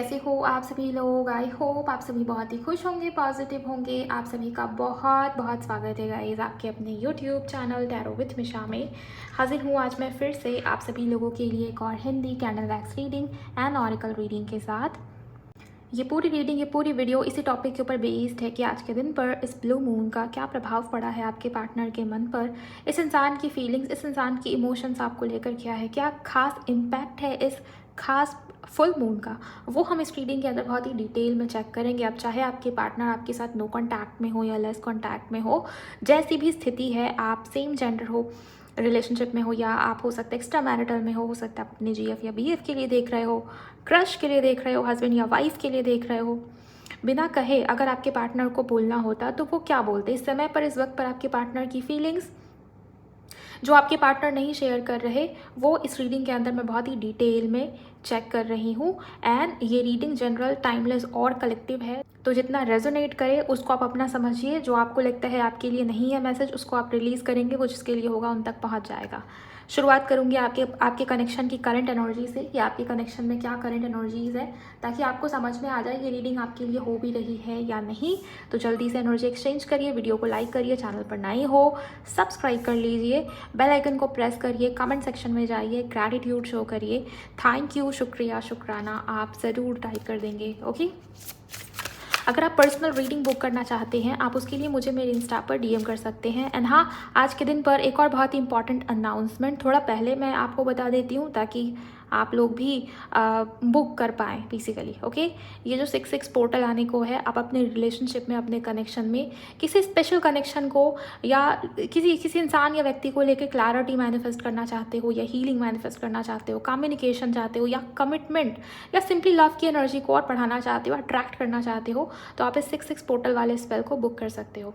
कैसे हो आप सभी लोग। आई होप आप सभी बहुत ही खुश होंगे, पॉजिटिव होंगे। आप सभी का बहुत बहुत स्वागत है गाइस आपके अपने यूट्यूब चैनल टैरो विद मिशा में। हाजिर हूँ आज मैं फिर से आप सभी लोगों के लिए एक और Hindi candle wax reading and oracle reading के साथ। ये पूरी वीडियो इसी टॉपिक के ऊपर बेस्ड है कि आज के दिन पर इस ब्लू मून का क्या प्रभाव पड़ा है आपके पार्टनर के मन पर, इस इंसान की फीलिंग्स, इस इंसान की इमोशंस आपको लेकर क्या है, क्या खास इम्पैक्ट है इस खास फुल मून का, वो हम इस रीडिंग के अंदर बहुत ही डिटेल में चेक करेंगे। अब चाहे आपके पार्टनर आपके साथ नो कॉन्टैक्ट में हो या लेस कॉन्टैक्ट में हो, जैसी भी स्थिति है, आप सेम जेंडर हो, रिलेशनशिप में हो या आप हो सकता है एक्स्ट्रा मैरिटल में हो सकता है अपने जीएफ या बीएफ के लिए देख रहे हो, क्रश के लिए देख रहे हो, हस्बैंड या वाइफ के लिए देख रहे हो। बिना कहे अगर आपके पार्टनर को बोलना होता तो वो क्या बोलते इस समय पर, इस वक्त पर आपके पार्टनर की फीलिंग्स जो आपके पार्टनर नहीं शेयर कर रहे, वो इस रीडिंग के अंदर मैं बहुत ही डिटेल में चेक कर रही हूँ। एंड ये रीडिंग जनरल, टाइमलेस और कलेक्टिव है, तो जितना रेजोनेट करे उसको आप अपना समझिए। जो आपको लगता है आपके लिए नहीं है मैसेज, उसको आप रिलीज़ करेंगे, वो जिसके लिए होगा उन तक पहुँच जाएगा। शुरुआत करूँगी आपके कनेक्शन की करंट एनर्जी से, कि आपके कनेक्शन में क्या करंट एनर्जीज़ है, ताकि आपको समझ में आ जाए ये रीडिंग आपके लिए हो भी रही है या नहीं। तो जल्दी से एनर्जी एक्सचेंज करिए, वीडियो को लाइक करिए, चैनल पर नए हो सब्सक्राइब कर लीजिए, बेल आइकन को प्रेस करिए, कमेंट सेक्शन में जाइए, ग्रैटिट्यूड शो करिए, थैंक यू, शुक्रिया, शुक्राना आप ज़रूर टाइप कर देंगे। ओके, अगर आप पर्सनल रीडिंग बुक करना चाहते हैं आप उसके लिए मुझे मेरे इंस्टा पर डीएम कर सकते हैं। एंड हाँ, आज के दिन पर एक और बहुत ही इंपॉर्टेंट अनाउंसमेंट थोड़ा पहले मैं आपको बता देती हूँ ताकि आप लोग भी बुक कर पाएँ बेसिकली। ओके, ये जो 6/6 पोर्टल आने को है, आप अपने रिलेशनशिप में, अपने कनेक्शन में किसी स्पेशल कनेक्शन को या किसी इंसान या व्यक्ति को लेकर क्लैरिटी मैनिफेस्ट करना चाहते हो, या हीलिंग मैनिफेस्ट करना चाहते हो, कम्युनिकेशन चाहते हो, या कमिटमेंट या सिंपली लव की एनर्जी को और बढ़ाना चाहते हो, अट्रैक्ट करना चाहते हो, तो आप इस 6/6 पोर्टल वाले स्पेल को बुक कर सकते हो।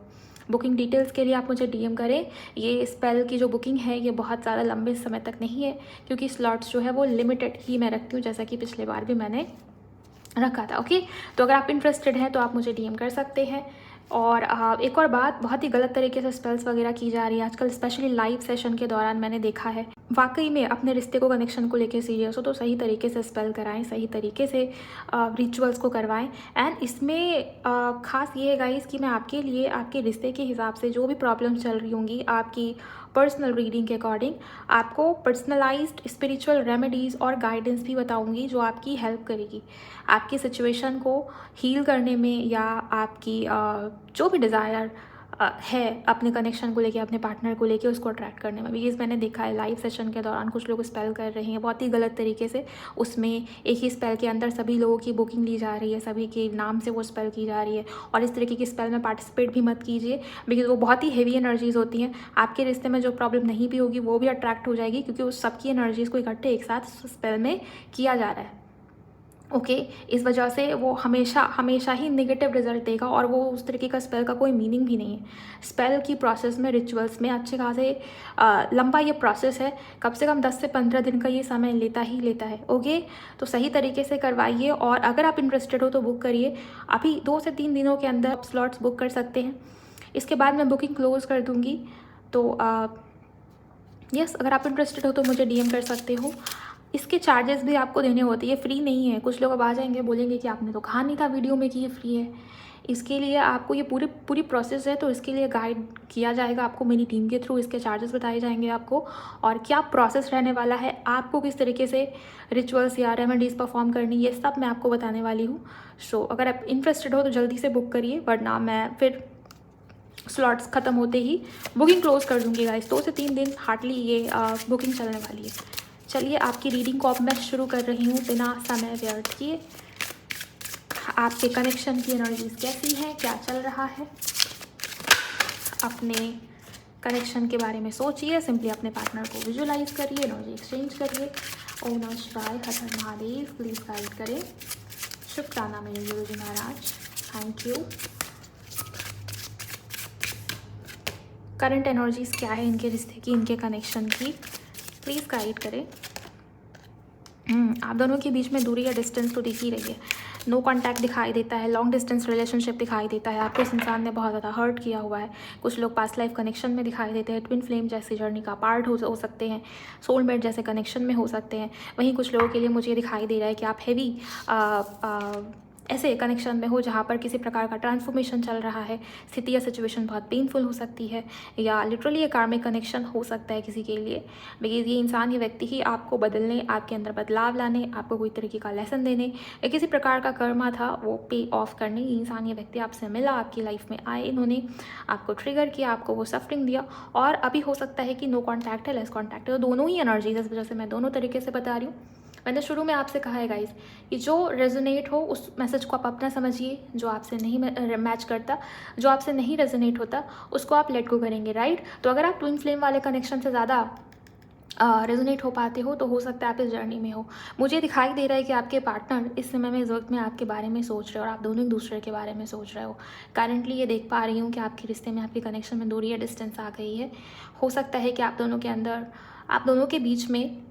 बुकिंग डिटेल्स के लिए आप मुझे डीएम करें। ये स्पेल की जो बुकिंग है ये बहुत ज़्यादा लंबे समय तक नहीं है, क्योंकि स्लॉट्स जो है वो लिमिटेड ही मैं रखती हूँ, जैसा कि पिछले बार भी मैंने रखा था। ओके, तो अगर आप इंटरेस्टेड हैं तो आप मुझे डीएम कर सकते हैं। और एक और बात, बहुत ही गलत तरीके से स्पेल्स वगैरह की जा रही है आजकल, स्पेशली लाइव सेशन के दौरान मैंने देखा है। वाकई में अपने रिश्ते को, कनेक्शन को लेके सीरियस हो तो सही तरीके से स्पेल कराएं, सही तरीके से रिचुअल्स को करवाएं। एंड इसमें खास ये है गाइस कि मैं आपके लिए, आपके रिश्ते के हिसाब से जो भी प्रॉब्लम्स चल रही होंगी आपकी पर्सनल रीडिंग के अकॉर्डिंग, आपको पर्सनलाइज्ड स्पिरिचुअल रेमेडीज़ और गाइडेंस भी बताऊंगी जो आपकी हेल्प करेगी आपकी सिचुएशन को हील करने में, या आपकी जो भी डिज़ायर है अपने कनेक्शन को लेके, अपने पार्टनर को लेके, उसको अट्रैक्ट करने में। बिकॉज मैंने देखा है लाइव सेशन के दौरान कुछ लोग स्पेल कर रहे हैं बहुत ही गलत तरीके से। उसमें एक ही स्पेल के अंदर सभी लोगों की बुकिंग ली जा रही है, सभी के नाम से वो स्पेल की जा रही है। और इस तरीके की स्पेल में पार्टिसिपेट भी मत कीजिए, बिकॉज वो बहुत ही हेवी एनर्जीज़ होती हैं। आपके रिश्ते में जो प्रॉब्लम नहीं भी होगी वो भी अट्रैक्ट हो जाएगी, क्योंकि उस सबकी एनर्जीज़ को इकट्ठे एक साथ स्पेल में किया जा रहा है। ओके, इस वजह से वो हमेशा ही नेगेटिव रिजल्ट देगा, और वो उस तरीके का स्पेल का कोई मीनिंग भी नहीं है। स्पेल की प्रोसेस में, रिचुअल्स में अच्छे खासे लंबा ये प्रोसेस है, कम से कम 10 से 15 दिन का ये समय लेता है। ओके, तो सही तरीके से करवाइए। और अगर आप इंटरेस्टेड हो तो बुक करिए, अभी 2 से 3 दिनों के अंदर आप स्लॉट्स बुक कर सकते हैं। इसके बाद मैं बुकिंग क्लोज कर दूँगी। तो यस, अगर आप इंटरेस्टेड हो तो मुझे डीएम कर सकते हो। इसके चार्जेस भी आपको देने होते हैं, ये फ्री नहीं है। कुछ लोग अब आ जाएंगे, बोलेंगे कि आपने तो कहा नहीं था वीडियो में कि ये फ्री है। इसके लिए आपको ये पूरी प्रोसेस है, तो इसके लिए गाइड किया जाएगा आपको मेरी टीम के थ्रू, इसके चार्जेस बताए जाएंगे आपको, और क्या प्रोसेस रहने वाला है, आपको किस तरीके से रिचुअल्स या रेमेडीज़ परफॉर्म करनी, ये सब मैं आपको बताने वाली हूँ। सो अगर आप इंटरेस्टेड हो तो जल्दी से बुक करिए, वरना मैं फिर स्लॉट्स ख़त्म होते ही बुकिंग क्लोज कर दूँगी गाइस। 2 से 3 दिन हार्डली ये बुकिंग चलने वाली है। चलिए, आपकी रीडिंग को अब मैं शुरू कर रही हूँ बिना समय व्यर्थ किए। आपके कनेक्शन की एनर्जीज कैसी है, क्या चल रहा है, अपने कनेक्शन के बारे में सोचिए, सिंपली अपने पार्टनर को विजुअलाइज करिए, एनर्जी एक्सचेंज करिए। ओम नमः शिवाय, हर हर महादेव, प्लीज़ गाइड करें। शुक्राना मेरे गुरु जी महाराज, थैंक यू। करंट एनर्जीज क्या है इनके रिश्ते की, इनके कनेक्शन की, प्लीज़ गाइड करें। आप दोनों के बीच में दूरी या डिस्टेंस तो दिख ही रही है। नो कॉन्टैक्ट दिखाई देता है, लॉन्ग डिस्टेंस रिलेशनशिप दिखाई देता है, आपको इस इंसान ने बहुत ज़्यादा हर्ट किया हुआ है। कुछ लोग पास्ट लाइफ कनेक्शन में दिखाई देते हैं, ट्विन फ्लेम जैसी जर्नी का पार्ट हो सकते हैं, सोलमेट जैसे कनेक्शन में हो सकते हैं। वहीं कुछ लोगों के लिए मुझे दिखाई दे रहा है कि आप हैवी ऐसे कनेक्शन में हो जहाँ पर किसी प्रकार का ट्रांसफॉर्मेशन चल रहा है, स्थिति या सिचुएशन बहुत पेनफुल हो सकती है, या लिटरली ये कार्मिक कनेक्शन हो सकता है किसी के लिए। बिकॉज ये इंसान, ये व्यक्ति ही आपको बदलने, आपके अंदर बदलाव लाने, आपको कोई तरीके का लेसन देने या किसी प्रकार का कर्मा था वो पे ऑफ करने ये इंसान, ये व्यक्ति आपसे मिला, आपकी लाइफ में आए, इन्होंने आपको ट्रिगर किया, आपको वो सफरिंग दिया। और अभी हो सकता है कि नो कॉन्टैक्ट है, लेस कॉन्टैक्ट है, तो दोनों ही एनर्जीज, इस वजह से मैं दोनों तरीके से बता रही हूँ। मैंने शुरू में आपसे कहा है गाइस कि जो रेजोनेट हो उस मैसेज को आप अपना समझिए, जो आपसे नहीं मैच करता, जो आपसे नहीं रेजोनेट होता, उसको आप लेट गो करेंगे, राइट। तो अगर आप ट्विन फ्लेम वाले कनेक्शन से ज़्यादा रेजोनेट हो पाते हो तो हो सकता है आप इस जर्नी में हो। मुझे दिखाई दे रहा है कि आपके पार्टनर इस समय में, इस वक्त में आपके बारे में सोच रहे हो और आप दोनों एक दूसरे के बारे में सोच रहे हो। करंटली ये देख पा रही हूँ कि आपके रिश्ते में, आपके कनेक्शन में दूरी या डिस्टेंस आ गई है। हो सकता है कि आप दोनों के अंदर, आप दोनों के बीच में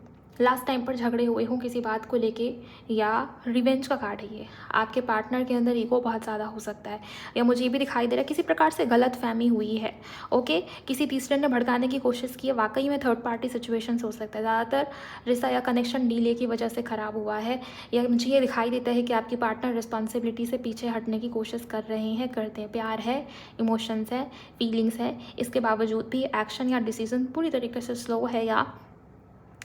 लास्ट टाइम पर झगड़े हुए हों किसी बात को लेके, या रिवेंज का कार्ड है ये। आपके पार्टनर के अंदर ईगो बहुत ज़्यादा हो सकता है, या मुझे ये भी दिखाई दे रहा है किसी प्रकार से गलत फहमी हुई है, ओके। किसी तीसरे ने भड़काने की कोशिश की है, वाकई में थर्ड पार्टी सिचुएशंस हो सकता है। ज़्यादातर रिश्ता या कनेक्शन डिले की वजह से ख़राब हुआ है, या मुझे ये दिखाई देता है कि आपकी पार्टनर रिस्पॉन्सिबिलिटी से पीछे हटने की कोशिश कर रहे हैं, करते हैं। प्यार है, इमोशंस है, फीलिंग्स है, इसके बावजूद भी एक्शन या डिसीजन पूरी तरीके से स्लो है, या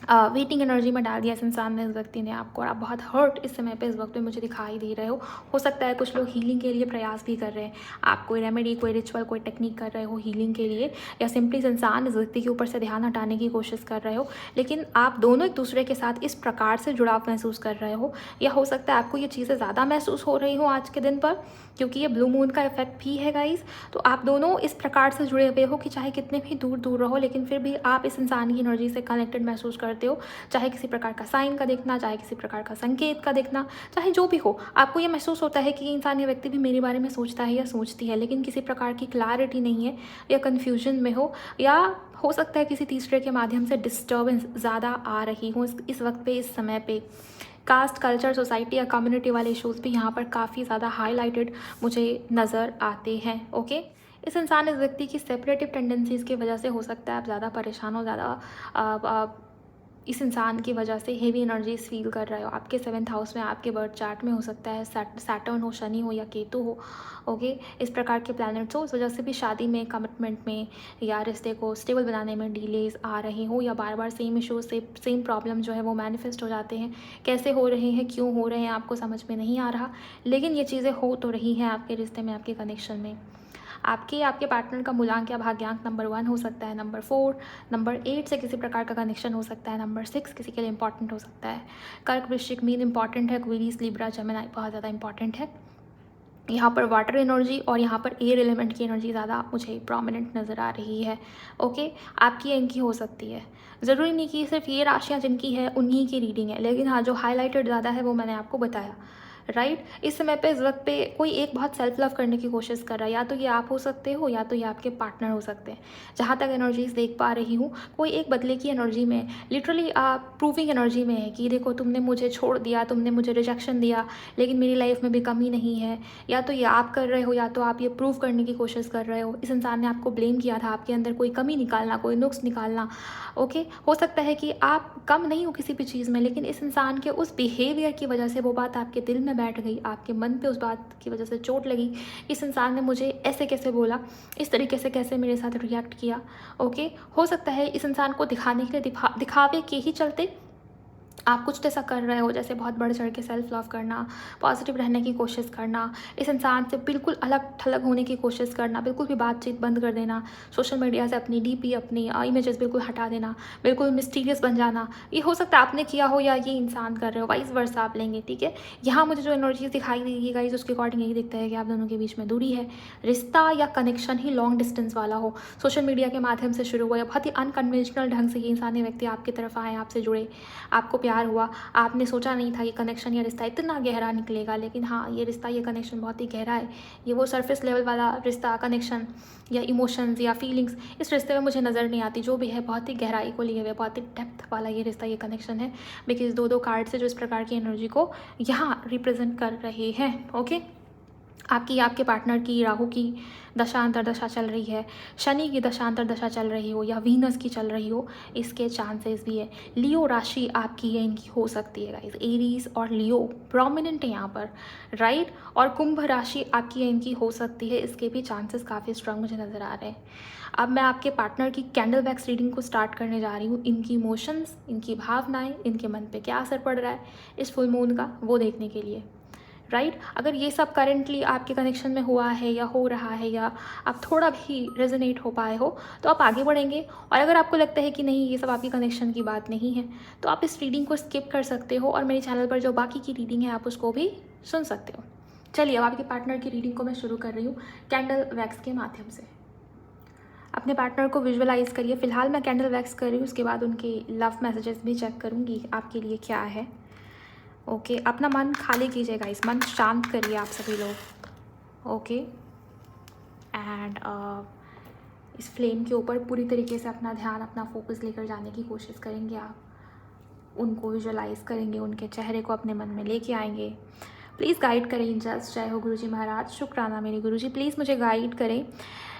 वेटिंग एनर्जी में डाल दिया इस इंसान ने, इस व्यक्ति ने आपको, और आप बहुत हर्ट इस समय पे, इस वक्त पे मुझे दिखाई दे रहे हो। हो सकता है कुछ लोग हीलिंग के लिए प्रयास भी कर रहे हैं, आप कोई रेमेडी, कोई रिचुअल, कोई टेक्निक कर रहे हो हीलिंग के लिए, या सिंपली इस इंसान, इस व्यक्ति के ऊपर से ध्यान हटाने की कोशिश कर रहे हो। लेकिन आप दोनों एक दूसरे के साथ इस प्रकार से जुड़ाव महसूस कर रहे हो, या हो सकता है आपको ये चीज़ें ज़्यादा महसूस हो रही हो आज के दिन पर, क्योंकि ये ब्लू मून का इफेक्ट भी है गाइज। तो आप दोनों इस प्रकार से जुड़े हुए हो कि चाहे कितने भी दूर दूर रहो, लेकिन फिर भी आप इस इंसान की एनर्जी से कनेक्टेड महसूस करते हो। चाहे किसी प्रकार का साइन का देखना, चाहे किसी प्रकार का संकेत का देखना, चाहे जो भी हो, आपको ये महसूस होता है कि ये इंसान, ये व्यक्ति भी मेरे बारे में सोचता है या सोचती है, लेकिन किसी प्रकार की क्लैरिटी नहीं है, या कन्फ्यूजन में हो, या हो सकता है किसी तीसरे के माध्यम से डिस्टर्बेंस ज़्यादा आ रही हो इस वक्त पे, इस समय पे। कास्ट, कल्चर, सोसाइटी या कम्युनिटी वाले इशूज़ भी यहाँ पर काफ़ी ज़्यादा हाईलाइटेड मुझे नज़र आते हैं, ओके। इस इंसान, इस व्यक्ति की सेपरेटिव टेंडेंसीज़ की वजह से हो सकता है आप ज़्यादा परेशान हो, ज़्यादा इस इंसान की वजह से हेवी एनर्जीज फील कर रहे हो। आपके 7th हाउस में, आपके बर्थ चार्ट में हो सकता है सैटर्न हो, शनि हो, या केतु हो, ओके। इस प्रकार के प्लैनेट्स हो, उस वजह से भी शादी में, कमिटमेंट में, या रिश्ते को स्टेबल बनाने में डिलेज आ रही हो, या बार बार सेम इशूज से सेम प्रॉब्लम जो है वो मैनिफेस्ट हो जाते हैं। कैसे हो रहे हैं, क्यों हो रहे हैं, आपको समझ में नहीं आ रहा, लेकिन ये चीज़ें हो तो रही हैं आपके रिश्ते में, आपके कनेक्शन में। आपके पार्टनर का मूलांक या भाग्यांक नंबर 1 हो सकता है, नंबर 4, नंबर 8 से किसी प्रकार का कनेक्शन हो सकता है, नंबर 6 किसी के लिए इंपॉर्टेंट हो सकता है। कर्क, वृश्चिक, मीन इंपॉर्टेंट है, क्वेरीज, लिब्रा, जेमिनी बहुत ज़्यादा इंपॉर्टेंट है। यहाँ पर वाटर एनर्जी और यहाँ पर एयर एलिमेंट की एनर्जी ज़्यादा मुझे प्रोमिनेंट नज़र आ रही है, ओके। आपकी इनकी हो सकती है, ज़रूरी नहीं कि सिर्फ ये राशियाँ जिनकी है उन्हीं की रीडिंग है, लेकिन हाँ, जो हाईलाइटेड ज़्यादा है वो मैंने आपको बताया, राइट। इस समय पे, इस वक्त पे कोई एक बहुत सेल्फ लव करने की कोशिश कर रहा है, या तो ये आप हो सकते हो, या तो ये आपके पार्टनर हो सकते हैं। जहाँ तक एनर्जीज देख पा रही हूँ, कोई एक बदले की एनर्जी में, लिटरली आप प्रूविंग एनर्जी में है कि देखो तुमने मुझे छोड़ दिया, तुमने मुझे रिजेक्शन दिया, लेकिन मेरी लाइफ में भी कमी नहीं है। या तो ये आप कर रहे हो, या तो आप ये प्रूव करने की कोशिश कर रहे हो। इस इंसान ने आपको ब्लेम किया था, आपके अंदर कोई कमी निकालना, कोई नुक्स निकालना, ओके। हो सकता है कि आप कम नहीं हो किसी भी चीज़ में, लेकिन इस इंसान के उस बिहेवियर की वजह से वो बात आपके दिल में बैठ गई, आपके मन पे उस बात की वजह से चोट लगी। इस इंसान ने मुझे ऐसे कैसे बोला, इस तरीके से कैसे मेरे साथ रिएक्ट किया, ओके। हो सकता है इस इंसान को दिखाने के लिए, दिखावे के ही चलते आप कुछ ऐसा कर रहे हो, जैसे बहुत बढ़ चढ़ के सेल्फ लव करना, पॉजिटिव रहने की कोशिश करना, इस इंसान से बिल्कुल अलग थलग होने की कोशिश करना, बिल्कुल भी बातचीत बंद कर देना, सोशल मीडिया से अपनी डीपी, अपनी इमेजेस बिल्कुल हटा देना, बिल्कुल मिस्टीरियस बन जाना। ये हो सकता है आपने किया हो, या ये इंसान कर रहे हो, वाइस वर्सा आप लेंगे, ठीक है। यहाँ मुझे जो एनर्जीज दिखाई देगी गाइस, उसके अकॉर्डिंग यही दिखता है कि आप दोनों के बीच में दूरी है। रिश्ता या कनेक्शन ही लॉन्ग डिस्टेंस वाला हो, सोशल मीडिया के माध्यम से शुरू हुआ, या बहुत ही अनकन्वेंशनल ढंग से ये इंसान, व्यक्ति आपकी तरफ आए, आपसे जुड़े, आपको प्यार प्यार हुआ, आपने सोचा नहीं था कि कनेक्शन या रिश्ता इतना गहरा निकलेगा, लेकिन हाँ, ये रिश्ता, ये कनेक्शन बहुत ही गहरा है। ये वो सरफेस लेवल वाला रिश्ता, कनेक्शन या इमोशंस या फीलिंग्स इस रिश्ते में मुझे नज़र नहीं आती। जो भी है बहुत ही गहराई को लिए हुए, बहुत ही डेप्थ वाला ये रिश्ता, ये कनेक्शन है। बिकॉज दो कार्ड से जो इस प्रकार की एनर्जी को यहाँ रिप्रेजेंट कर रहे हैं। ओके, आपके पार्टनर की राहु की दशा दशा चल रही है, शनि की दशा दशा चल रही हो, या वीनस की चल रही हो, इसके चांसेस भी है। लियो राशि आपकी या इनकी हो सकती है गाइस, एरीज और लियो प्रोमिनेंट है यहाँ पर, राइट। और कुंभ राशि आपकी या इनकी हो सकती है, इसके भी चांसेस काफ़ी स्ट्रांग मुझे नज़र आ रहे हैं। अब मैं आपके पार्टनर की कैंडल वैक्स रीडिंग को स्टार्ट करने जा रही हूँ। इनकी इमोशंस, इनकी भावनाएं, इनके मन पे क्या असर पड़ रहा है इस फुल मून का, वो देखने के लिए, राइट। अगर ये सब करेंटली आपके कनेक्शन में हुआ है या हो रहा है, या आप थोड़ा भी रेजोनेट हो पाए हो, तो आप आगे बढ़ेंगे। और अगर आपको लगता है कि नहीं, ये सब आपके कनेक्शन की बात नहीं है, तो आप इस रीडिंग को स्किप कर सकते हो और मेरे चैनल पर जो बाकी की रीडिंग है आप उसको भी सुन सकते हो। चलिए, अब आपके पार्टनर की रीडिंग को मैं शुरू कर रही हूँ कैंडल वैक्स के माध्यम से। अपने पार्टनर को विजुअलाइज करिए। फिलहाल मैं कैंडल वैक्स कर रही हूँ, उसके बाद उनके लव मैसेजेस भी चेक करूँगी आपके लिए क्या है। ओके, अपना मन खाली कीजिएगा, इस मन शांत करिए आप सभी लोग। ओके, एंड इस फ्लेम के ऊपर पूरी तरीके से अपना ध्यान, अपना फोकस लेकर जाने की कोशिश करेंगे। आप उनको विजुअलाइज करेंगे, उनके चेहरे को अपने मन में लेके आएंगे। प्लीज़ गाइड करें एंजल्स। जय हो गुरुजी महाराज, शुक्राना मेरे गुरुजी। प्लीज़ मुझे गाइड करें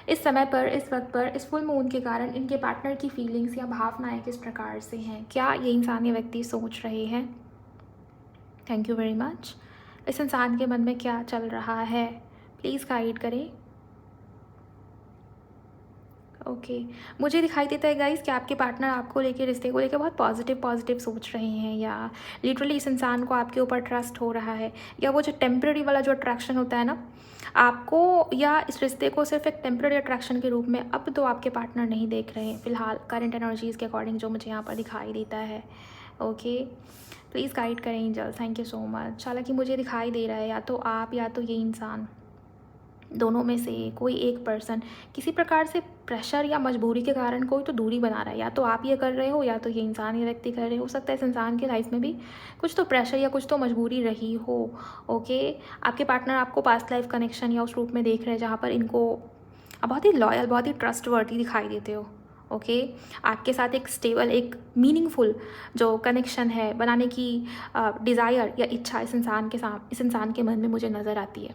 इस समय पर, इस वक्त पर, इस फुल मून के कारण इनके पार्टनर की फीलिंग्स या भावनाएं किस प्रकार से हैं। क्या ये इंसान, ये व्यक्ति सोच रहे हैं? Thank you very much. इस इंसान के मन में क्या चल रहा है, प्लीज़ गाइड करें। ओके, मुझे दिखाई देता है गाइस कि आपके पार्टनर आपको लेके, रिश्ते को लेके बहुत पॉजिटिव सोच रहे हैं, या लिटरली इस इंसान को आपके ऊपर ट्रस्ट हो रहा है, या वो जो टेम्प्रेरी वाला जो अट्रैक्शन होता है ना आपको, या इस रिश्ते को सिर्फ एक टेम्प्रेरी अट्रैक्शन के रूप में अब तो आपके पार्टनर नहीं देख रहे हैं फिलहाल, करंट एनर्जीज़ के अकॉर्डिंग जो मुझे यहाँ पर दिखाई देता है। ओके, प्लीज़ गाइड करें angel, thank you so much. हालांकि मुझे दिखाई दे रहा है या तो आप या तो ये इंसान, दोनों में से कोई एक पर्सन किसी प्रकार से प्रेशर या मजबूरी के कारण कोई तो दूरी बना रहा है। या तो आप ये कर रहे हो, या तो ये इंसान, ये व्यक्ति कर रहे हो सकता है इस इंसान की लाइफ में भी कुछ तो प्रेशर या कुछ तो मजबूरी रही हो। ओके, आपके पार्टनर आपको पास्ट लाइफ कनेक्शन या उस रूप में देख रहे हैं जहाँ पर इनको बहुत ही लॉयल, बहुत ही ट्रस्टवर्दी दिखाई देते हो। ओके, आपके साथ एक स्टेबल, एक मीनिंगफुल जो कनेक्शन है बनाने की डिज़ायर या इच्छा इस इंसान के मन में मुझे नज़र आती है,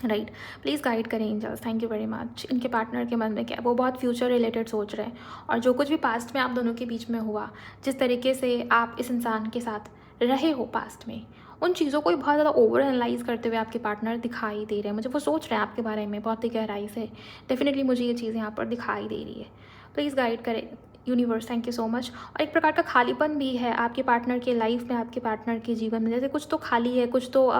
राइट। प्लीज़ गाइड करें angels, thank you very much. इनके पार्टनर के मन में क्या है, वो बहुत फ्यूचर रिलेटेड सोच रहे हैं, और जो कुछ भी पास्ट में आप दोनों के बीच में हुआ, जिस तरीके से आप इस इंसान के साथ रहे हो पास्ट में, उन चीज़ों को भी बहुत ज़्यादा ओवर एनालाइज करते हुए आपके पार्टनर दिखाई दे रहे हैं मुझे। वो सोच रहे हैं आपके बारे में बहुत ही गहराई से। डेफिनेटली मुझे ये चीज़ यहाँ पर दिखाई दे रही है। प्लीज़ गाइड करें universe, thank you so much. और एक प्रकार का खालीपन भी है आपके पार्टनर के लाइफ में, आपके पार्टनर के जीवन में, जैसे कुछ तो खाली है, कुछ तो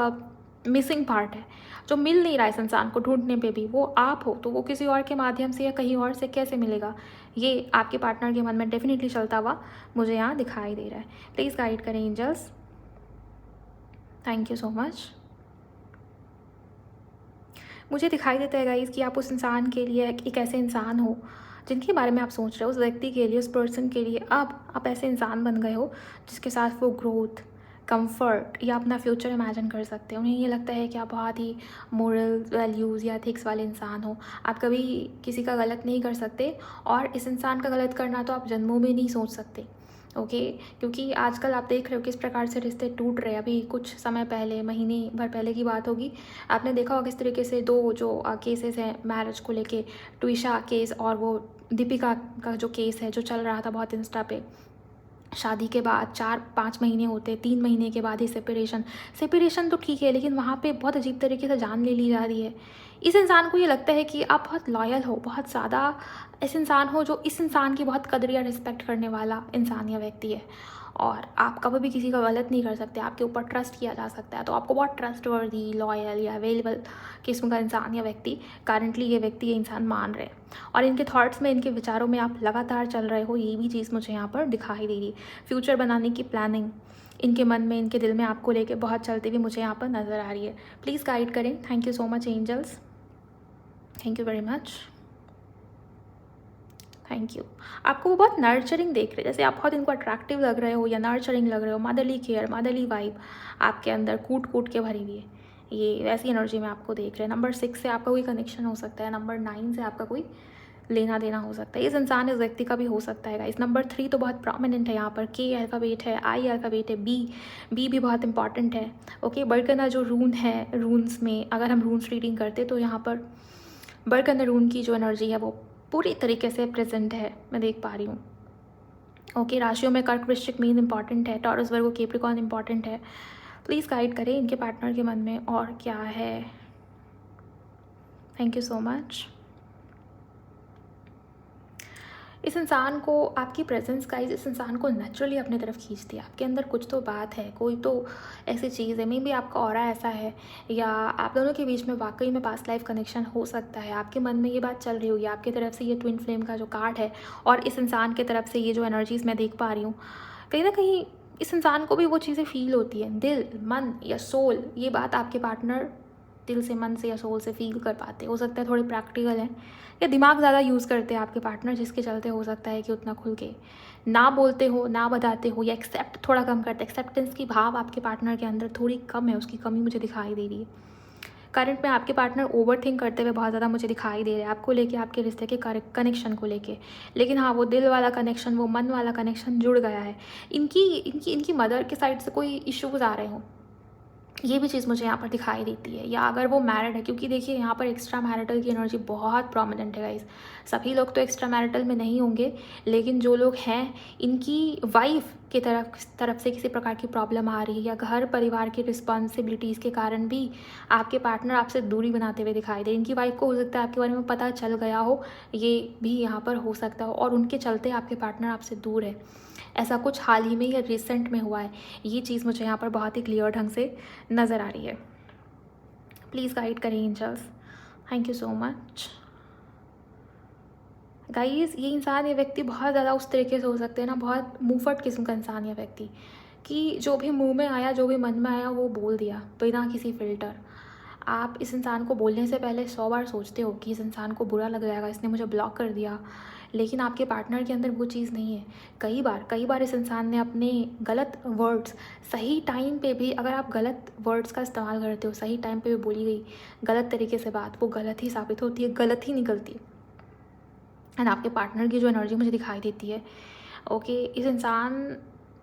मिसिंग पार्ट है जो मिल नहीं रहा है इस इंसान को ढूंढने पे भी। वो आप हो तो वो किसी और के माध्यम से या कहीं और से कैसे मिलेगा, ये आपके पार्टनर के मन में डेफिनेटली चलता हुआ मुझे यहाँ दिखाई दे रहा है। प्लीज़ गाइड करें angels, thank you so much. मुझे दिखाई देता है गाइस कि आप उस इंसान के लिए एक ऐसे इंसान हो जिनके बारे में आप सोच रहे हो, उस व्यक्ति के लिए, उस पर्सन के लिए अब आप ऐसे इंसान बन गए हो जिसके साथ वो ग्रोथ, कंफर्ट या अपना फ्यूचर इमेजिन कर सकते हो। उन्हें ये लगता है कि आप बहुत ही मोरल वैल्यूज़ या एथिक्स वाले इंसान हो। आप कभी किसी का गलत नहीं कर सकते, और इस इंसान का गलत करना तो आप जन्मों में नहीं सोच सकते। ओके, क्योंकि आजकल आप देख रहे हो किस प्रकार से रिश्ते टूट रहे हैं। अभी कुछ समय पहले, महीने भर पहले की बात होगी, आपने देखा होगा किस तरीके से दो जो केसेस हैं मैरिज को लेके, ट्विशा केस और वो दीपिका का जो केस है जो चल रहा था बहुत इंस्टा पे। शादी के बाद 4-5 महीने होते, 3 महीने के बाद ही सेपरेशन तो ठीक है, लेकिन वहाँ पे बहुत अजीब तरीके से जान ले ली जा रही है। इस इंसान को ये लगता है कि आप बहुत लॉयल हो, बहुत ज़्यादा ऐसे इंसान हो जो इस इंसान की बहुत कदर या रिस्पेक्ट करने वाला इंसान या व्यक्ति है, और आप कभी भी किसी का गलत नहीं कर सकते, आपके ऊपर ट्रस्ट किया जा सकता है। तो आपको बहुत ट्रस्टवर्दी, लॉयल या अवेलेबल किस्म का इंसान या व्यक्ति करंटली ये व्यक्ति, ये इंसान मान रहे हैं, और इनके थॉट्स में, इनके विचारों में आप लगातार चल रहे हो, ये भी चीज़ मुझे यहाँ पर दिखाई दे रही। फ्यूचर बनाने की प्लानिंग इनके मन में, इनके दिल में आपको लेके बहुत चलती हुई मुझे यहाँ पर नज़र आ रही है। प्लीज़ गाइड करें, thank you so much angels, thank you very much, thank you. आपको वो बहुत नर्चरिंग देख रहे हैं, जैसे आप बहुत इनको अट्रैक्टिव लग रहे हो या नर्चरिंग लग रहे हो, मदरली केयर, मदरली वाइब आपके अंदर कूट कूट के भरी हुई है, ये वैसी एनर्जी में आपको देख रहे हैं। नंबर 6 से आपका कोई कनेक्शन हो सकता है, नंबर 9 से आपका कोई लेना देना हो सकता है, इस इंसान इस व्यक्ति का भी हो सकता है गाइस। नंबर 3 तो बहुत प्रोमिनेंट है यहाँ पर, के अल्फ़ाबेट है, आई अल्फ़ाबेट है, बी भी बहुत इंपॉर्टेंट है। ओके, बरकना जो रून है, रून्स में अगर हम रून्स रीडिंग करते तो यहाँ पर बरकना रून की जो एनर्जी है वो पूरी तरीके से प्रेजेंट है, मैं देख पा रही हूँ। ओके, राशियों में कर्क, वृश्चिक, मीन इंपॉर्टेंट है, टॉरस, वर्गो, कैप्रिकॉर्न इंपॉर्टेंट है। प्लीज़ गाइड करें इनके पार्टनर के मन में और क्या है। Thank you so much. इस इंसान को आपकी प्रेजेंस गाइस इस इंसान को नेचुरली अपने तरफ खींचती है। आपके अंदर कुछ तो बात है, कोई तो ऐसी चीज़ है, मे बी आपका ऑरा ऐसा है, या आप दोनों के बीच में वाकई में पास्ट लाइफ कनेक्शन हो सकता है। आपके मन में ये बात चल रही होगी, आपकी तरफ से ये ट्विन फ्लेम का जो कार्ड है और इस इंसान की तरफ से ये जो एनर्जीज़ मैं देख पा रही हूँ, कहीं ना कहीं इस इंसान को भी वो चीज़ें फील होती हैं, दिल, मन या सोल, ये बात आपके पार्टनर दिल से, मन से या सोल से फील कर पाते। हो सकता है थोड़े प्रैक्टिकल हैं या दिमाग ज़्यादा यूज़ करते हैं आपके पार्टनर, जिसके चलते हो सकता है कि उतना खुल के ना बोलते हो, ना बताते हो, या एक्सेप्ट थोड़ा कम करते। एक्सेप्टेंस की भाव आपके पार्टनर के अंदर थोड़ी कम है, उसकी कमी मुझे दिखाई दे रही है। करंट में आपके पार्टनर ओवर थिंक करते हुए बहुत ज़्यादा मुझे दिखाई दे रहे हैं आपको लेके, आपके रिश्ते के कनेक्शन को लेके। लेकिन हाँ, वो दिल वाला कनेक्शन, वो मन वाला कनेक्शन जुड़ गया है। इनकी मदर के साइड से कोई इश्यूज़ आ रहे हों, ये भी चीज़ मुझे यहाँ पर दिखाई देती है। या अगर वो मैरिड है, क्योंकि देखिए यहाँ पर एक्स्ट्रा मैरिटल की एनर्जी बहुत प्रोमिनेंट है गाइस। सभी लोग तो एक्स्ट्रा मैरिटल में नहीं होंगे, लेकिन जो लोग हैं, इनकी वाइफ की तरफ से किसी प्रकार की प्रॉब्लम आ रही है, या घर परिवार की रिस्पॉन्सिबिलिटीज़ के कारण भी आपके पार्टनर आपसे दूरी बनाते हुए दिखाई दे। इनकी वाइफ को हो सकता है आपके बारे में पता चल गया हो, ये भी यहाँ पर हो सकता हो, और उनके चलते आपके पार्टनर आपसे दूर है। ऐसा कुछ हाल ही में या रिसेंट में हुआ है, ये चीज़ मुझे यहाँ पर बहुत ही क्लियर ढंग से नज़र आ रही है। प्लीज़ गाइड करें angels, thank you so much guys. ये इंसान, ये व्यक्ति बहुत ज़्यादा उस तरीके से हो सकते हैं ना, बहुत मुंहफट किस्म का इंसान या व्यक्ति, कि जो भी मुंह में आया, जो भी मन में आया वो बोल दिया बिना किसी फ़िल्टर। आप इस इंसान को बोलने से पहले 100 बार सोचते हो कि इस इंसान को बुरा लग जाएगा, इसने मुझे ब्लॉक कर दिया, लेकिन आपके पार्टनर के अंदर वो चीज़ नहीं है। कई बार इस इंसान ने अपने गलत वर्ड्स सही टाइम पे भी, अगर आप गलत वर्ड्स का इस्तेमाल करते हो, सही टाइम पे भी बोली गई गलत तरीके से बात, वो गलत ही साबित होती है, गलत ही निकलती है। एंड आपके पार्टनर की जो एनर्जी मुझे दिखाई देती है, ओके, इस इंसान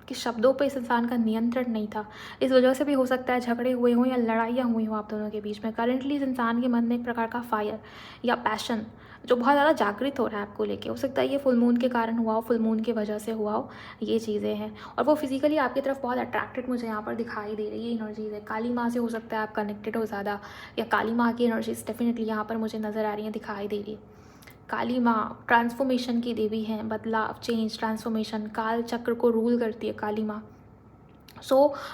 के शब्दों पे इस इंसान का नियंत्रण नहीं था। इस वजह से भी हो सकता है झगड़े हुए हों या लड़ाइयाँ हुई हों आप दोनों के बीच में। करेंटली इस इंसान के मन में एक प्रकार का फायर या पैशन जो बहुत ज़्यादा जागृत हो रहा है आपको लेके। हो सकता है ये फुल मून के कारण हुआ हो, फुल मून की वजह से हुआ हो, ये चीज़ें हैं। और वो फिजिकली आपकी तरफ बहुत अट्रैक्टेड मुझे यहाँ पर दिखाई दे रही है, एनर्जीज है। काली माँ से हो सकता है आप कनेक्टेड हो ज़्यादा, या काली माँ की एनर्जीज डेफिनेटली यहाँ पर मुझे नज़र आ रही हैं, दिखाई दे रही है। काली माँ ट्रांसफॉर्मेशन की देवी हैं, बदलाव, चेंज, ट्रांसफॉर्मेशन, काल चक्र को रूल करती है काली माँ।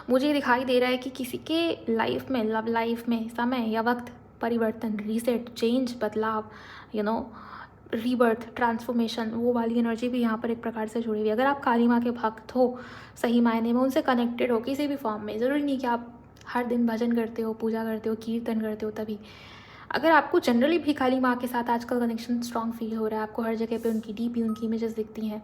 मुझे दिखाई दे रहा है कि किसी के लाइफ में, लव लाइफ में समय या वक्त परिवर्तन, रीसेट, चेंज, बदलाव, रीबर्थ, ट्रांसफॉर्मेशन, वो वाली एनर्जी भी यहाँ पर एक प्रकार से जुड़ी हुई है। अगर आप काली माँ के भक्त हो, सही मायने में उनसे कनेक्टेड हो किसी भी फॉर्म में, ज़रूरी नहीं कि आप हर दिन भजन करते हो, पूजा करते हो, कीर्तन करते हो, तभी। अगर आपको जनरली भी काली माँ के साथ आजकल कनेक्शन स्ट्रॉन्ग फील हो रहा है, आपको हर जगह पे उनकी डीपी, उनकी इमेजेस दिखती हैं,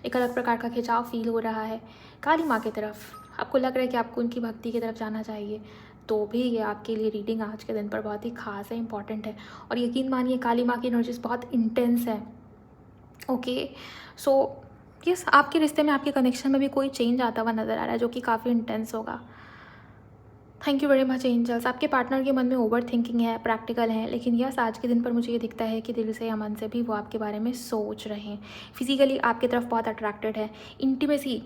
एक अलग प्रकार का खिंचाव फील हो रहा है काली माँ की तरफ, आपको लग रहा है कि आपको उनकी भक्ति की तरफ जाना चाहिए, तो भी ये आपके लिए रीडिंग आज के दिन पर बहुत ही खास है, इंपॉर्टेंट है। और यकीन मानिए काली माँ की एनर्जीज बहुत इंटेंस है। ओके, सो यस, आपके रिश्ते में, आपके कनेक्शन में भी कोई चेंज आता हुआ नज़र आ रहा है जो कि काफ़ी इंटेंस होगा। Thank you very much angels. आपके पार्टनर के मन में ओवर थिंकिंग है, प्रैक्टिकल है, लेकिन यस, आज के दिन पर मुझे ये दिखता है कि दिल से या मन से भी वो आपके बारे में सोच रहे हैं। फिजिकली आपकी तरफ बहुत अट्रैक्टेड है, इंटीमेसी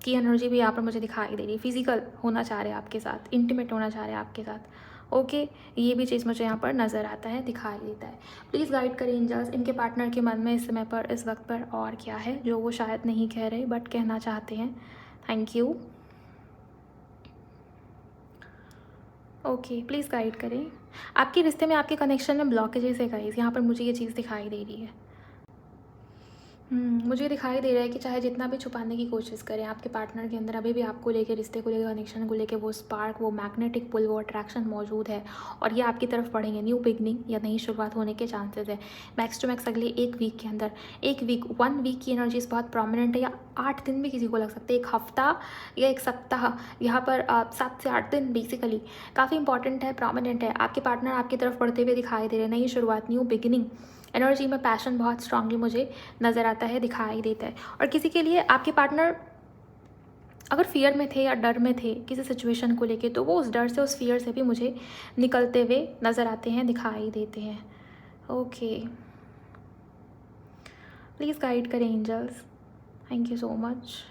की एनर्जी भी यहाँ पर मुझे दिखाई दे रही है। फिजिकल होना चाह रहे हैं आपके साथ, इंटीमेट होना चाह रहे हैं आपके साथ। ओके, ये भी चीज़ मुझे यहाँ पर नज़र आता है, दिखाई देता है। प्लीज़ गाइड करें एंजल्स, इनके पार्टनर के मन में इस समय पर, इस वक्त पर और क्या है जो वो शायद नहीं कह रहे बट कहना चाहते हैं। Thank you. Okay, please guide करें। आपके रिश्ते में, आपके कनेक्शन में ब्लॉकेजेस है गाइस, यहाँ पर मुझे ये चीज़ दिखाई दे रही है। मुझे दिखाई दे रहा है कि चाहे जितना भी छुपाने की कोशिश करें, आपके पार्टनर के अंदर अभी भी आपको लेके, रिश्ते को लेके, कनेक्शन को लेके वो स्पार्क, वो मैग्नेटिक पुल, वो अट्रैक्शन मौजूद है और ये आपकी तरफ बढ़ेंगे। न्यू बिगनिंग या नई शुरुआत होने के चांसेस है मैक्स टू मैक्स अगले 1 वीक के अंदर। 1 वीक की एनर्जीज बहुत प्रोमिनेंट है, या 8 दिन भी किसी को लग सकते हैं, 1 हफ्ता या 1 सप्ताह, यहाँ पर 7 से 8 दिन बेसिकली काफ़ी इंपॉर्टेंट है, प्रोमिनेंट है। आपके पार्टनर आपकी तरफ बढ़ते हुए दिखाई दे रहे हैं। नई शुरुआत, न्यू बिगिनिंग एनर्जी में पैशन बहुत स्ट्रांगली मुझे नज़र आता है, दिखाई देता है। और किसी के लिए आपके पार्टनर अगर फियर में थे या डर में थे किसी सिचुएशन को लेके, तो वो उस डर से, उस फियर से भी मुझे निकलते हुए नज़र आते हैं, दिखाई देते हैं। ओके, प्लीज़ गाइड करें angels, thank you so much.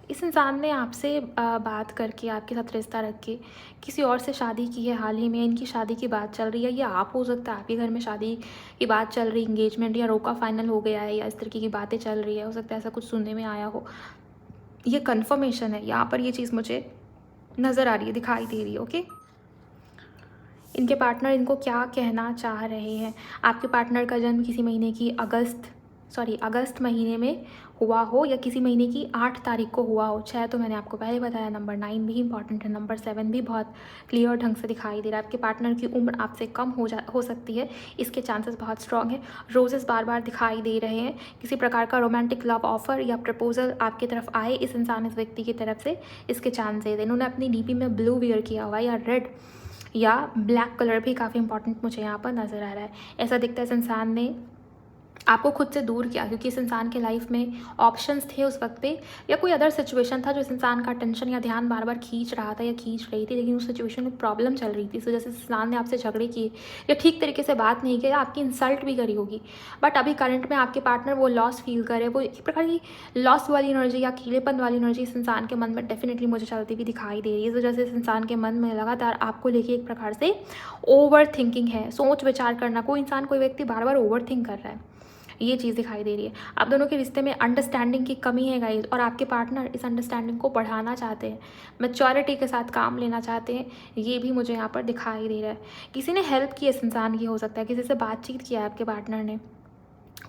इस इंसान ने आपसे बात करके, आपके साथ रिश्ता रख के किसी और से शादी की है हाल ही में, इनकी शादी की बात चल रही है, या आप हो सकता है आपके घर में शादी की बात चल रही, इंगेजमेंट या रोका फाइनल हो गया है, या इस तरीके की बातें चल रही है, हो सकता है ऐसा कुछ सुनने में आया हो। ये कन्फर्मेशन है, यहाँ पर ये चीज़ मुझे नज़र आ रही है, दिखाई दे रही है। ओके, इनके पार्टनर इनको क्या कहना चाह रहे हैं। आपके पार्टनर का जन्म किसी महीने की अगस्त महीने में हुआ हो, या किसी महीने की 8 तारीख को हुआ हो। 6 तो मैंने आपको पहले बताया, नंबर 9 भी इंपॉर्टेंट है, नंबर 7 भी बहुत क्लियर ढंग से दिखाई दे रहा है। आपके पार्टनर की उम्र आपसे कम हो सकती है, इसके चांसेस बहुत स्ट्रॉन्ग है। रोजेस बार बार दिखाई दे रहे हैं, किसी प्रकार का रोमांटिक लव ऑफर या प्रपोजल आपकी तरफ आए इस इंसान, इस व्यक्ति की तरफ से, इसके चांसेस। इन्होंने अपनी डीपी में ब्लू वियर किया हुआ है, या रेड या ब्लैक कलर भी काफ़ी इंपॉर्टेंट मुझे यहाँ पर नज़र आ रहा है। ऐसा दिखता है इस इंसान ने आपको खुद से दूर किया, क्योंकि इस इंसान के लाइफ में ऑप्शंस थे उस वक्त पे, या कोई अदर सिचुएशन था जो इस इंसान का टेंशन या ध्यान बार बार खींच रहा था या खींच रही थी, लेकिन उस सिचुएशन में प्रॉब्लम चल रही थी, इस वजह से इस इंसान ने आपसे झगड़े किए या ठीक तरीके से बात नहीं किया, आपकी इंसल्ट भी करी होगी। बट अभी करंट में आपके पार्टनर वो लॉस फील करे, वो एक प्रकार की लॉस वाली एनर्जी या अकेलेपन वाली एनर्जी इस इंसान के मन में डेफिनेटली मुझे चलती हुई दिखाई दे रही है। इस वजह से इस इंसान के मन में लगातार आपको लेके एक प्रकार से ओवर थिंकिंग है, सोच विचार करना। कोई इंसान, कोई व्यक्ति बार बार ओवर थिंक कर रहा है, ये चीज़ दिखाई दे रही है। आप दोनों के रिश्ते में अंडरस्टैंडिंग की कमी है गाइस, और आपके पार्टनर इस अंडरस्टैंडिंग को बढ़ाना चाहते हैं, मैच्योरिटी के साथ काम लेना चाहते हैं, ये भी मुझे यहाँ पर दिखाई दे रहा है। किसी ने हेल्प की इस इंसान की, हो सकता है किसी से बातचीत किया है आपके पार्टनर ने,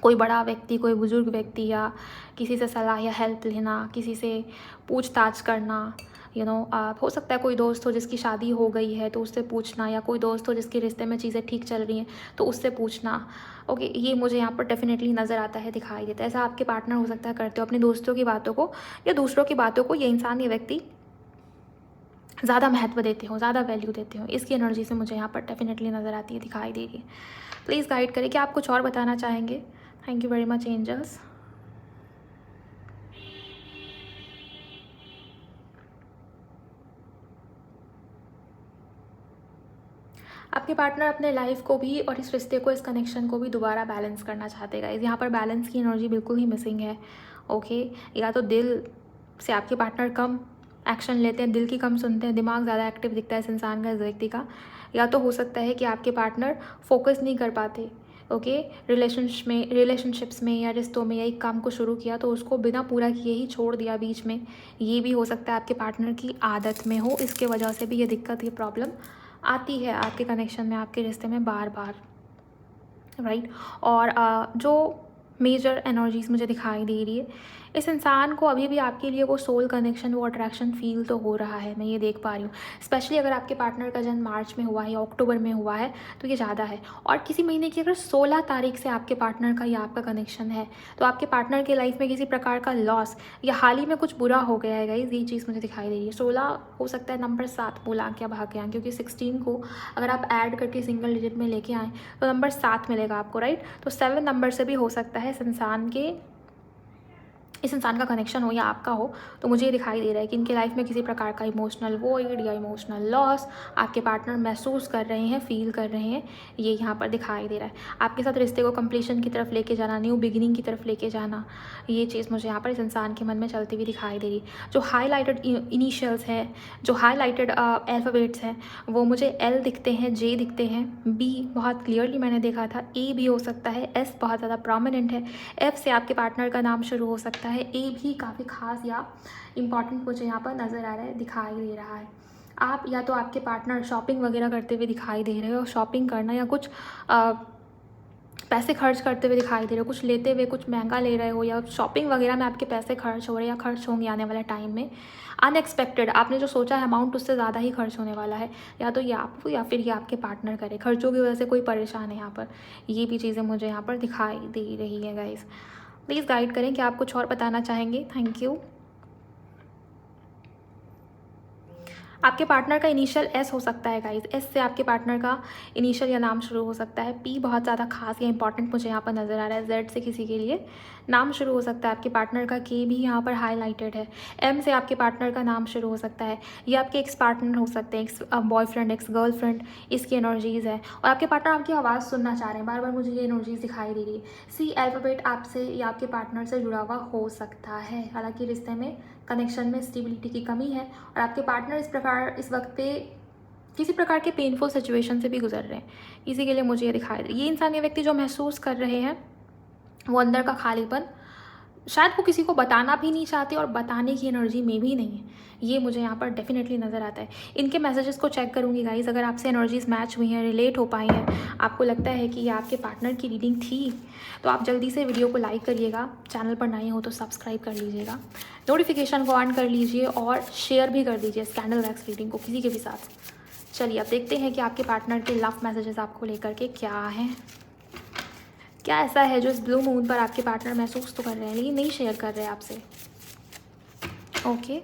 कोई बड़ा व्यक्ति, कोई बुजुर्ग व्यक्ति, या किसी से सलाह या हेल्प लेना, किसी से पूछताछ करना, हो सकता है कोई दोस्त हो जिसकी शादी हो गई है तो उससे पूछना, या कोई दोस्त हो जिसके रिश्ते में चीज़ें ठीक चल रही हैं तो उससे पूछना। ओके, ये मुझे यहाँ पर डेफिनेटली नज़र आता है, दिखाई देता है। ऐसा आपके पार्टनर हो सकता है करते हो, अपने दोस्तों की बातों को या दूसरों की बातों को ये इंसान, ये व्यक्ति ज़्यादा महत्व देते हो, ज़्यादा वैल्यू देते हो, इसकी एनर्जी से मुझे यहाँ पर डेफिनेटली नज़र आती है, दिखाई दे रही है। प्लीज़ गाइड करें, क्या आप कुछ और बताना चाहेंगे। Thank you very much angels. आपके पार्टनर अपने लाइफ को भी और इस रिश्ते को, इस कनेक्शन को भी दोबारा बैलेंस करना चाहते हैं। यहाँ पर बैलेंस की एनर्जी बिल्कुल ही मिसिंग है। ओके, या तो दिल से आपके पार्टनर कम एक्शन लेते हैं, दिल की कम सुनते हैं, दिमाग ज़्यादा एक्टिव दिखता है इस इंसान का, इस व्यक्ति का। या तो हो सकता है कि आपके पार्टनर फोकस नहीं कर पाते। ओके, रिलेशनशिप्स में या रिश्तों में, या एक काम को शुरू किया तो उसको बिना पूरा किए ही छोड़ दिया बीच में, ये भी हो सकता है आपके पार्टनर की आदत में हो। इसके वजह से भी ये दिक्कत, ये प्रॉब्लम आती है आपके कनेक्शन में, आपके रिश्ते में बार बार, राइट। और जो मेजर एनर्जीज मुझे दिखाई दे रही है, इस इंसान को अभी भी आपके लिए वो सोल कनेक्शन, वो अट्रैक्शन फील तो हो रहा है, मैं ये देख पा रही हूँ। स्पेशली अगर आपके पार्टनर का जन्म मार्च में हुआ है या अक्टूबर में हुआ है तो ये ज़्यादा है। और किसी महीने की अगर 16 तारीख से आपके पार्टनर का या आपका कनेक्शन है, तो आपके पार्टनर के लाइफ में किसी प्रकार का लॉस या हाल ही में कुछ बुरा हो गया है गाइस, ये चीज़ मुझे दिखाई दे रही है। 16 हो सकता है नंबर 7 मूलांक या भाग्यांक, क्योंकि 16 को अगर आप ऐड करके सिंगल डिजिट में लेके आएँ तो नंबर 7 मिलेगा आपको, राइट। तो 7 नंबर से भी हो सकता है इस इंसान का कनेक्शन हो या आपका हो। तो मुझे ये दिखाई दे रहा है कि इनके लाइफ में किसी प्रकार का इमोशनल वॉइड या इमोशनल लॉस आपके पार्टनर महसूस कर रहे हैं, फील कर रहे हैं, ये यहाँ पर दिखाई दे रहा है। आपके साथ रिश्ते को कंप्लीशन की तरफ लेके जाना, न्यू बिगिनिंग की तरफ लेके जाना, ये चीज़ मुझे यहाँ पर इस इंसान के मन में चलती हुई दिखाई दे रही है। जो हाईलाइटेड इनिशियल्स हैं, जो हाईलाइटेड अल्फ़ाबेट्स हैं, वो मुझे एल दिखते हैं, जे दिखते हैं, बी बहुत क्लियरली मैंने देखा था, ए भी हो सकता है, एस बहुत ज़्यादा प्रोमिनेंट है, एफ से आपके पार्टनर का नाम शुरू हो सकता है, ए भी काफ़ी खास या इम्पॉर्टेंट मुझे यहाँ पर नज़र आ रहा है, दिखाई दे रहा है। आप या तो आपके पार्टनर शॉपिंग वगैरह करते हुए दिखाई दे रहे हो, शॉपिंग करना या कुछ पैसे खर्च करते हुए दिखाई दे रहे हो, कुछ लेते हुए, कुछ महंगा ले रहे हो, या शॉपिंग वगैरह में आपके पैसे खर्च हो रहे हैं या खर्च होंगे आने वाले टाइम में। अनएक्सपेक्टेड आपने जो सोचा है अमाउंट उससे ज़्यादा ही खर्च होने वाला है, या तो ये आपको या फिर ये आपके पार्टनर करे। खर्चों की वजह से कोई परेशान है यहाँ पर, ये भी चीज़ें मुझे यहाँ पर दिखाई दे रही है गाइस। प्लीज़ गाइड करें कि आप कुछ और बताना चाहेंगे। Thank you. आपके पार्टनर का इनिशियल एस हो सकता है गाइज, एस से आपके पार्टनर का इनिशियल या नाम शुरू हो सकता है। पी बहुत ज़्यादा खास या इंपॉर्टेंट मुझे यहाँ पर नज़र आ रहा है। जेड से किसी के लिए नाम शुरू हो सकता है आपके पार्टनर का। के भी यहाँ पर हाईलाइटेड है। एम से आपके पार्टनर का नाम शुरू हो सकता है। ये आपके एक्स पार्टनर हो सकते हैं, एक्स बॉयफ्रेंड, एक्स गर्लफ्रेंड, इसकी एनर्जीज़ है। और आपके पार्टनर आपकी आवाज़ सुनना चाह रहे हैं, बार बार मुझे ये एनर्जीज दिखाई दे रही है। सी अल्फ़ाबेट आपसे या आपके पार्टनर से जुड़ा हुआ हो सकता है। हालांकि रिश्ते में, कनेक्शन में स्टेबिलिटी की कमी है और आपके पार्टनर इस वक्त पे किसी प्रकार के पेनफुल सिचुएशन से भी गुजर रहे हैं। इसी के लिए मुझे ये दिखाई दे, ये इंसान, ये व्यक्ति जो महसूस कर रहे हैं वो अंदर का खालीपन, शायद वो किसी को बताना भी नहीं चाहते और बताने की एनर्जी में भी नहीं है। ये मुझे यहाँ पर डेफिनेटली नज़र आता है। इनके मैसेजेस को चेक करूँगी गाइज, अगर आपसे एनर्जीज मैच हुई हैं, रिलेट हो पाई हैं, आपको लगता है कि ये आपके पार्टनर की रीडिंग थी, तो आप जल्दी से वीडियो को लाइक करिएगा। चैनल पर नए हो तो सब्सक्राइब कर लीजिएगा, नोटिफिकेशन को ऑन कर लीजिए और शेयर भी कर दीजिए इस कैंडल वैक्स रीडिंग को किसी के भी साथ। चलिए अब देखते हैं कि आपके पार्टनर के लव मैसेजेस आपको लेकर के क्या हैं। क्या ऐसा है जो इस ब्लू मून पर आपके पार्टनर महसूस तो कर रहे हैं लेकिन नहीं शेयर कर रहे हैं आपसे। ओके,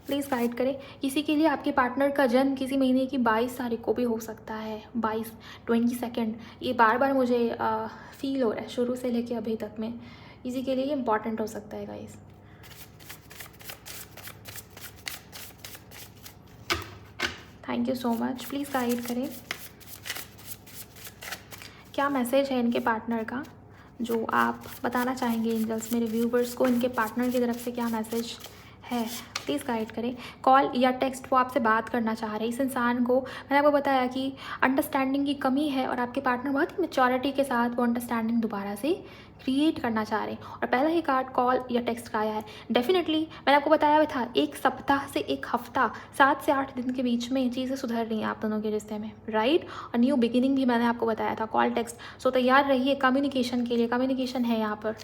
प्लीज़ गाइड करें। किसी के लिए आपके पार्टनर का जन्म किसी महीने की 22 तारीख को भी हो सकता है। 22 ये बार बार मुझे फील हो रहा है शुरू से लेके अभी तक में। किसी के लिए इम्पॉर्टेंट हो सकता है guys. Thank you so much. Please guide करें क्या मैसेज है इनके पार्टनर का जो आप बताना चाहेंगे एंजल्स मेरे व्यूवर्स को। इनके पार्टनर की तरफ से क्या मैसेज है, प्लीज़ गाइड करें। कॉल या टेक्स्ट, वो आपसे बात करना चाह रहे हैं। इस इंसान को, मैंने आपको बताया कि अंडरस्टैंडिंग की कमी है और आपके पार्टनर बहुत ही मैच्योरिटी के साथ वो अंडरस्टैंडिंग दोबारा से क्रिएट करना चाह रहे हैं। और पहला ही कार्ड कॉल या टेक्स्ट का आया है। डेफिनेटली मैंने आपको बताया हुआ था, एक सप्ताह से एक हफ्ता, 7 से 8 दिन के बीच में चीज़ें सुधर रही हैं आप दोनों के रिश्ते में, राइट। और न्यू बिगिनिंग भी मैंने आपको बताया था, कॉल टेक्स्ट। सो तैयार रहिए कम्युनिकेशन के लिए, कम्युनिकेशन है यहाँ पर।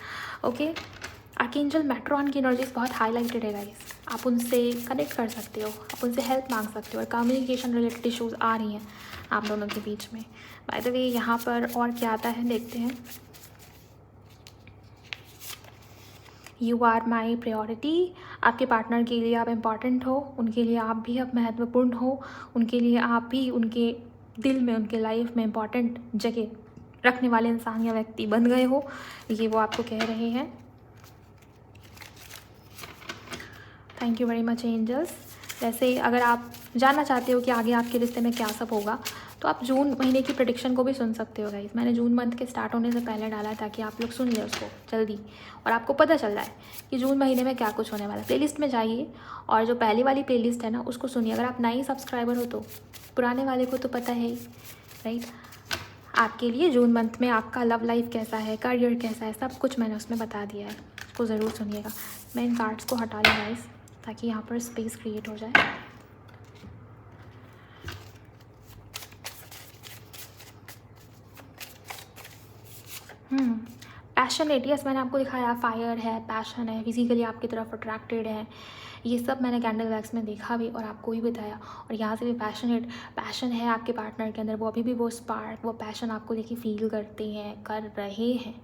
ओके, आर्कएंजल मेट्रॉन की एनर्जीज बहुत हाईलाइटेड है गाइस। आप उनसे कनेक्ट कर सकते हो, आप उनसे हेल्प मांग सकते हो और कम्युनिकेशन रिलेटेड इशूज़ आ रही हैं आप दोनों के बीच में। बाय द वे यहाँ पर और क्या आता है देखते हैं। यू आर माई प्रायोरिटी, आपके पार्टनर के लिए आप इम्पॉर्टेंट हो, उनके लिए आप भी अब महत्वपूर्ण हो, उनके लिए आप भी उनके दिल में, उनके लाइफ में इम्पॉर्टेंट जगह रखने वाले इंसान या व्यक्ति बन गए हो, ये वो आपको कह रहे हैं। Thank you very much angels. वैसे अगर आप जानना चाहते हो कि आगे आपके रिश्ते में क्या सब होगा तो आप जून महीने की प्रेडिक्शन को भी सुन सकते हो गाइस। मैंने जून मंथ के स्टार्ट होने से पहले डाला है ताकि आप लोग सुन लें उसको जल्दी और आपको पता चल रहा है कि जून महीने में क्या कुछ होने वाला है। प्लेलिस्ट में जाइए और जो पहली वाली प्लेलिस्ट है ना उसको सुनिए। अगर आप नए सब्सक्राइबर हो तो, पुराने वाले को तो पता है ही, राइट। आपके लिए जून मंथ में आपका लव लाइफ कैसा है, करियर कैसा है, सब कुछ मैंने उसमें बता दिया है, उसको ज़रूर सुनिएगा। मैं इन कार्ड्स को हटा लूँ गाइस ताकि यहाँ पर स्पेस क्रिएट हो जाए। पैशनेट, यस मैंने आपको दिखाया, फायर है, पैशन है, फिजिकली आपकी तरफ अट्रैक्टेड है, ये सब मैंने कैंडल वैक्स में देखा भी और आपको ही बताया। और यहाँ से भी पैशन है आपके पार्टनर के अंदर, वो अभी भी वो स्पार्क, वो पैशन आपको लेके फील करते हैं, कर रहे हैं।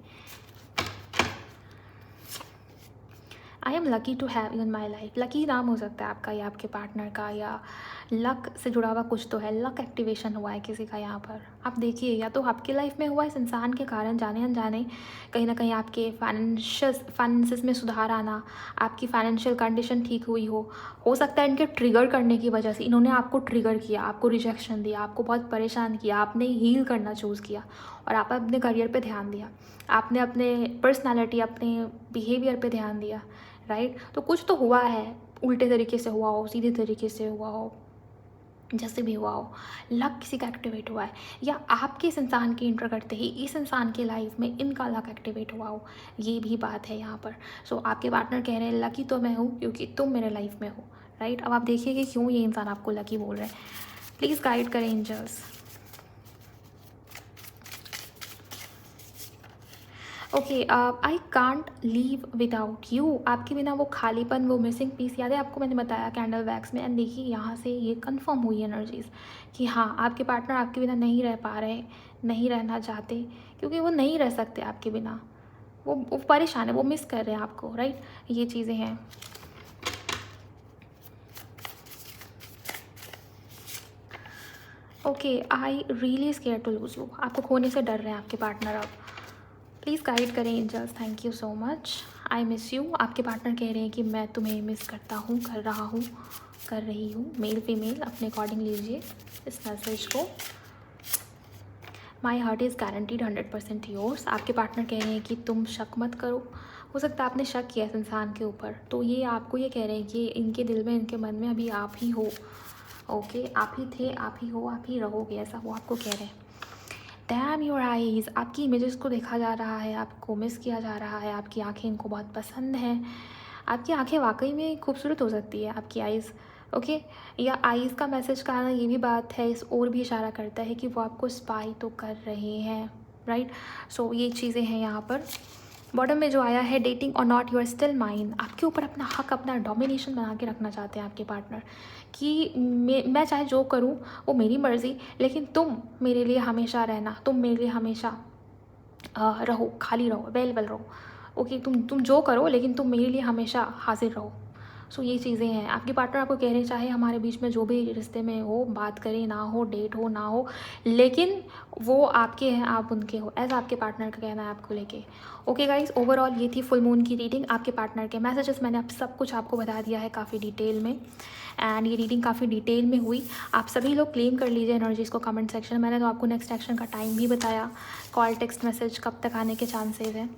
I am lucky to have you in my life. Lucky नाम हो सकता है आपका या आपके पार्टनर का, या लक से जुड़ा हुआ कुछ तो है, लक एक्टिवेशन हुआ है किसी का यहाँ पर। आप देखिए, या तो आपके लाइफ में हुआ इस इंसान के कारण, जाने अनजाने कहीं ना कहीं आपके फाइनेंसेस में सुधार आना, आपकी फाइनेंशियल कंडीशन ठीक हुई हो सकता है इनके ट्रिगर करने की वजह से। इन्होंने आपको ट्रिगर किया, आपको रिजेक्शन दिया, आपको बहुत परेशान किया, आपने हील करना चूज़ किया और आप अपने करियर पे ध्यान दिया, आपने अपने पर्सनालिटी, अपने बिहेवियर पे ध्यान दिया, राइट। तो कुछ तो हुआ है, उल्टे तरीके से हुआ हो, सीधे तरीके से हुआ हो, जैसे भी हुआ हो, लक किसी का एक्टिवेट हुआ है, या आपके इस इंसान की इंटर करते ही इस इंसान के लाइफ में इनका लक एक्टिवेट हुआ हो, ये भी बात है यहाँ पर। सो आपके पार्टनर कह रहे हैं लकी तो मैं हूँ क्योंकि तुम मेरे लाइफ में हो, राइट। अब आप देखिए कि क्यों ये इंसान आपको लकी बोल रहे हैं। प्लीज़ गाइड करें angels. Okay, I can't leave without you. आपके बिना वो खालीपन, वो मिसिंग पीस याद है आपको, मैंने बताया कैंडल वैक्स में। एंड देखिए यहाँ से ये कंफर्म हुई एनर्जीज कि हाँ, आपके पार्टनर आपके बिना नहीं रह पा रहे, नहीं रहना चाहते, क्योंकि वो नहीं रह सकते आपके बिना। वो परेशान है, वो मिस कर रहे हैं आपको, राइट। ये चीज़ें हैं। Okay, I really scare to lose you. आपको खोने से डर रहे हैं आपके पार्टनर अब। प्लीज़ गाइड करें angels, thank you so much. I miss you. आपके पार्टनर कह रहे हैं कि मैं तुम्हें मिस करता हूँ, कर रहा हूँ, कर रही हूँ। मेल फीमेल अपने अकॉर्डिंग लीजिए इस मैसेज को। My heart is guaranteed 100% yours. आपके पार्टनर कह रहे हैं कि तुम शक मत करो। हो सकता है आपने शक किया इस इंसान के ऊपर, तो ये आपको ये कह रहे हैं कि इनके दिल में, इनके मन में अभी आप ही हो। ओके, आप ही थे, आप ही हो, आप ही रहोगे, ऐसा वो आपको कह रहे हैं। Dam your eyes. आपकी इमेजेस को देखा जा रहा है, आपको मिस किया जा रहा है। आपकी आंखें इनको बहुत पसंद हैं। आपकी आंखें वाकई में खूबसूरत हो सकती है, आपकी आइज़। ओके, या आइज़ का मैसेज का आना ये भी बात है, इस और भी इशारा करता है कि वो आपको स्पाई तो कर रहे हैं, राइट। सो ये चीज़ें हैं यहाँ पर। बॉटम में जो आया है, डेटिंग और not, you are still mine. आपके ऊपर अपना हक, अपना डोमिनेशन बना के रखना चाहते हैं आपके पार्टनर कि मैं चाहे जो करूँ वो मेरी मर्ज़ी, लेकिन तुम मेरे लिए हमेशा रहना, तुम मेरे लिए हमेशा रहो, खाली रहो, अवेलेबल रहो। ओके, तुम जो करो, लेकिन तुम मेरे लिए हमेशा हाजिर रहो। सो ये चीज़ें हैं। आपके पार्टनर आपको कह रहे हैं चाहे हमारे बीच में जो भी रिश्ते में हो, बात करें ना हो, डेट हो ना हो, लेकिन वो आपके हैं, आप उनके हो, ऐसा आपके पार्टनर का कहना है आपको लेके। ओके गाइज, ओवरऑल ये थी फुल मून की रीडिंग। आपके पार्टनर के मैसेजेस मैंने अब सब कुछ आपको बता दिया है काफ़ी डिटेल में। एंड ये रीडिंग काफ़ी डिटेल में हुई। आप सभी लोग क्लेम कर लीजिए एनर्जीज़ को कमेंट सेक्शन। मैंने तो आपको नेक्स्ट एक्शन का टाइम भी बताया, कॉल, टेक्स्ट मैसेज कब तक आने के चांसेस हैं।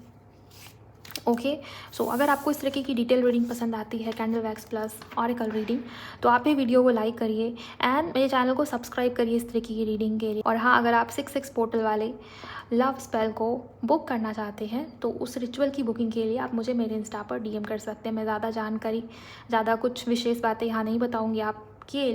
ओके, सो अगर आपको इस तरीके की डिटेल रीडिंग पसंद आती है, candle wax plus oracle reading, तो आप ये वीडियो को लाइक करिए एंड मेरे चैनल को सब्सक्राइब करिए इस तरीके की रीडिंग के लिए। और हाँ, अगर आप 6 पोर्टल वाले लव स्पेल को बुक करना चाहते हैं तो उस रिचुअल की बुकिंग के लिए आप मुझे मेरे इंस्टा पर डीएम कर सकते हैं। मैं ज़्यादा जानकारी, ज़्यादा कुछ विशेष बातें यहाँ नहीं बताऊँगी। आपके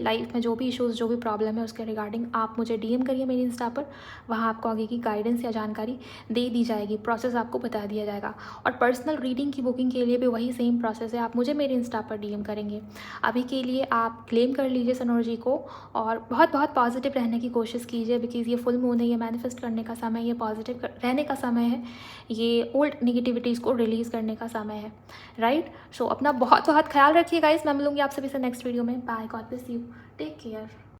लाइफ में जो भी इश्यूज़, जो भी प्रॉब्लम है उसके रिगार्डिंग आप मुझे डीएम करिए मेरे इंस्टा पर। वहाँ आपको आगे की गाइडेंस या जानकारी दे दी जाएगी, प्रोसेस आपको बता दिया जाएगा। और पर्सनल रीडिंग की बुकिंग के लिए भी वही सेम प्रोसेस है, आप मुझे मेरे इंस्टा पर डीएम करेंगे। अभी के लिए आप क्लेम कर लीजिए इस एनर्जी को और बहुत बहुत पॉजिटिव रहने की कोशिश कीजिए, बिकॉज ये फुल मून है, ये मैनिफेस्ट करने का समय, ये पॉजिटिव रहने का समय है, ये ओल्ड निगेटिविटीज़ को रिलीज़ करने का समय है, राइट। सो अपना बहुत बहुत ख्याल रखिएगा। मैं मिलूंगी आप सभी से नेक्स्ट वीडियो में। Bye, God bless you, take care.